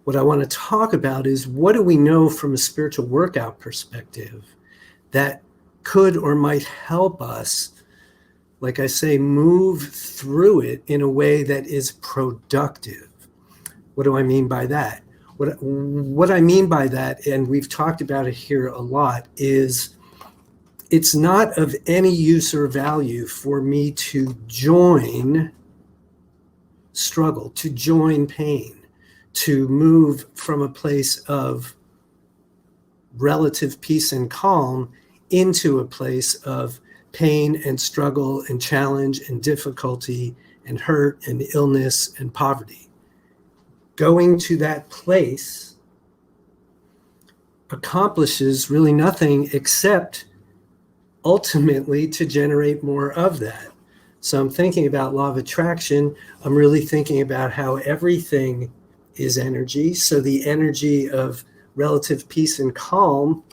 What I want to talk about is, what do we know from a spiritual workout perspective that could or might help us, like I say, move through it in a way that is productive. What do I mean by that? What I mean by that, and we've talked about it here a lot, is it's not of any use or value for me to join struggle, to join pain, to move from a place of relative peace and calm into a place of pain and struggle and challenge and difficulty and hurt and illness and poverty. Going to that place accomplishes really nothing except ultimately to generate more of that. So I'm thinking about law of attraction. I'm really thinking about how everything is energy. So the energy of relative peace and calm,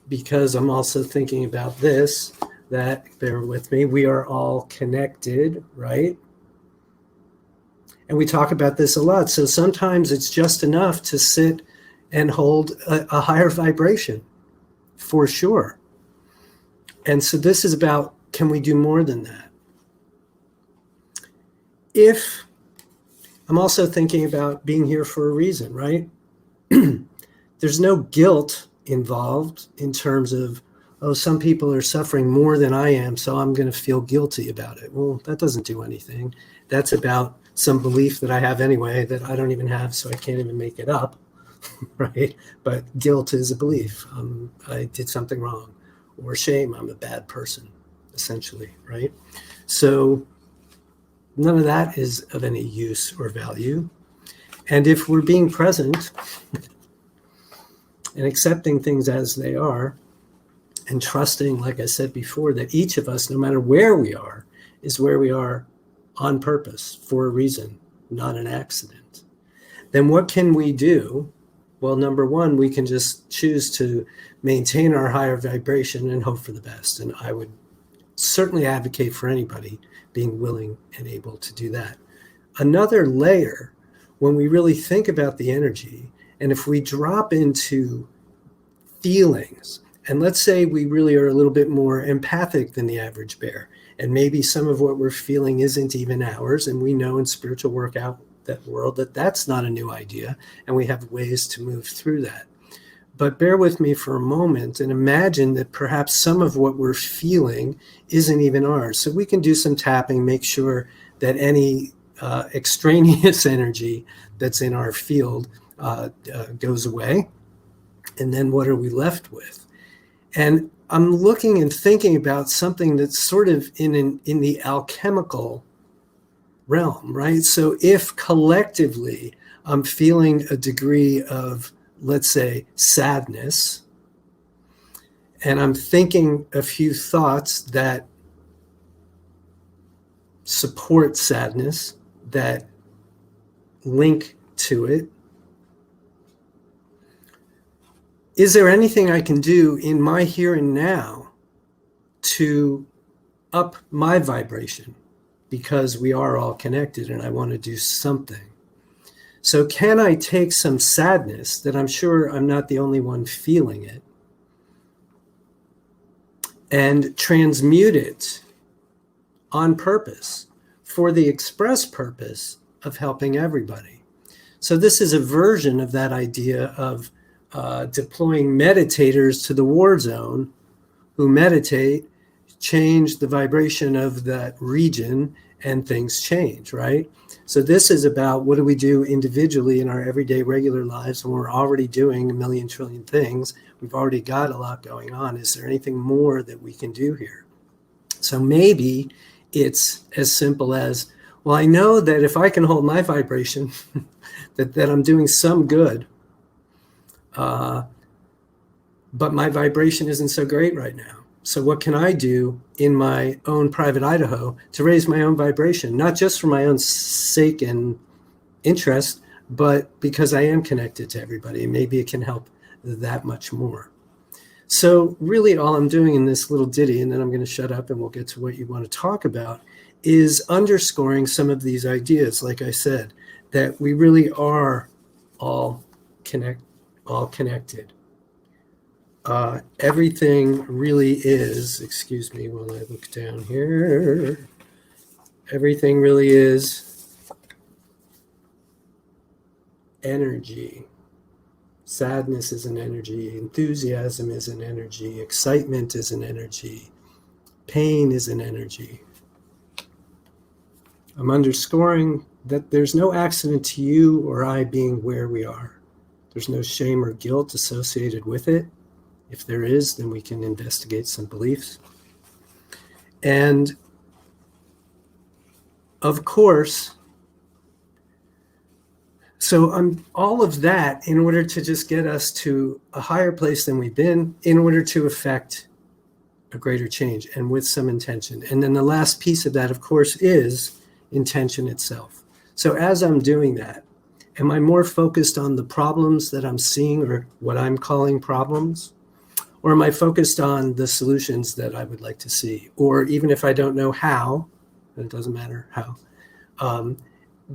because I'm also thinking about this, that, bear with me, we are all connected, right? And we talk about this a lot. So sometimes it's just enough to sit and hold a higher vibration, for sure. And so this is about, can we do more than that? If I'm also thinking about being here for a reason, right? There's no guilt involved in terms of, oh, some people are suffering more than I am, so I'm going to feel guilty about it. Well, that doesn't do anything. That's about some belief that I have anyway that I don't even have, so I can't even make it up, right? But guilt is a belief. I did something wrong. Or shame, I'm a bad person, essentially, right? So none of that is of any use or value. And if we're being present and accepting things as they are, and trusting, like I said before, that each of us, no matter where we are, is where we are on purpose, for a reason, not an accident, then what can we do? Well, number one, we can just choose to maintain our higher vibration and hope for the best. And I would certainly advocate for anybody being willing and able to do that. Another layer, when we really think about the energy, and if we drop into feelings, and let's say we really are a little bit more empathic than the average bear, and maybe some of what we're feeling isn't even ours, and we know in spiritual workout that world that that's not a new idea, and we have ways to move through that. But bear with me for a moment and imagine that perhaps some of what we're feeling isn't even ours. So we can do some tapping, make sure that any extraneous energy that's in our field goes away. And then what are we left with? And I'm looking and thinking about something that's sort of in the alchemical realm, right? So if collectively I'm feeling a degree of, let's say, sadness, and I'm thinking a few thoughts that support sadness, that link to it, is there anything I can do in my here and now to up my vibration? Because we are all connected and I want to do something. So can I take some sadness that I'm sure I'm not the only one feeling it and transmute it on purpose for the express purpose of helping everybody? So this is a version of that idea of deploying meditators to the war zone who meditate, change the vibration of that region, and things change, right? So this is about what do we do individually in our everyday regular lives when we're already doing a million trillion things. We've already got a lot going on. Is there anything more that we can do here? So maybe it's as simple as, well, I know that if I can hold my vibration, that I'm doing some good, but my vibration isn't so great right now. So what can I do in my own private Idaho to raise my own vibration, not just for my own sake and interest, but because I am connected to everybody, and maybe it can help that much more. So really all I'm doing in this little ditty, and then I'm going to shut up and we'll get to what you want to talk about, is underscoring some of these ideas, like I said, that we really are all connected. Everything really is, excuse me while I look down here, everything really is energy. Sadness is an energy, enthusiasm is an energy, excitement is an energy, pain is an energy. I'm underscoring that there's no accident to you or I being where we are. There's no shame or guilt associated with it. If there is, then we can investigate some beliefs. And of course, so all of that in order to just get us to a higher place than we've been, in order to affect a greater change and with some intention. And then the last piece of that, of course, is intention itself. So as I'm doing that, am I more focused on the problems that I'm seeing or what I'm calling problems? Or am I focused on the solutions that I would like to see? Or even if I don't know how, and it doesn't matter how,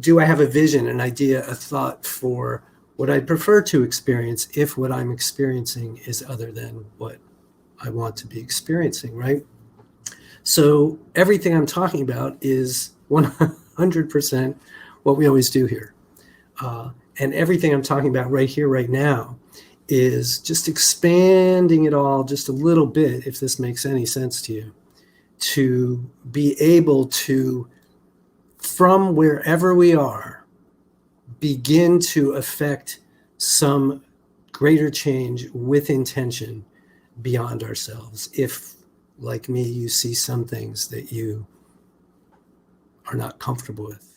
do I have a vision, an idea, a thought for what I'd prefer to experience if what I'm experiencing is other than what I want to be experiencing, right? So everything I'm talking about is 100% what we always do here. And everything I'm talking about right here, right now, is just expanding it all just a little bit, if this makes any sense to you, to be able to, from wherever we are, begin to affect some greater change with intention beyond ourselves. If, like me, you see some things that you are not comfortable with.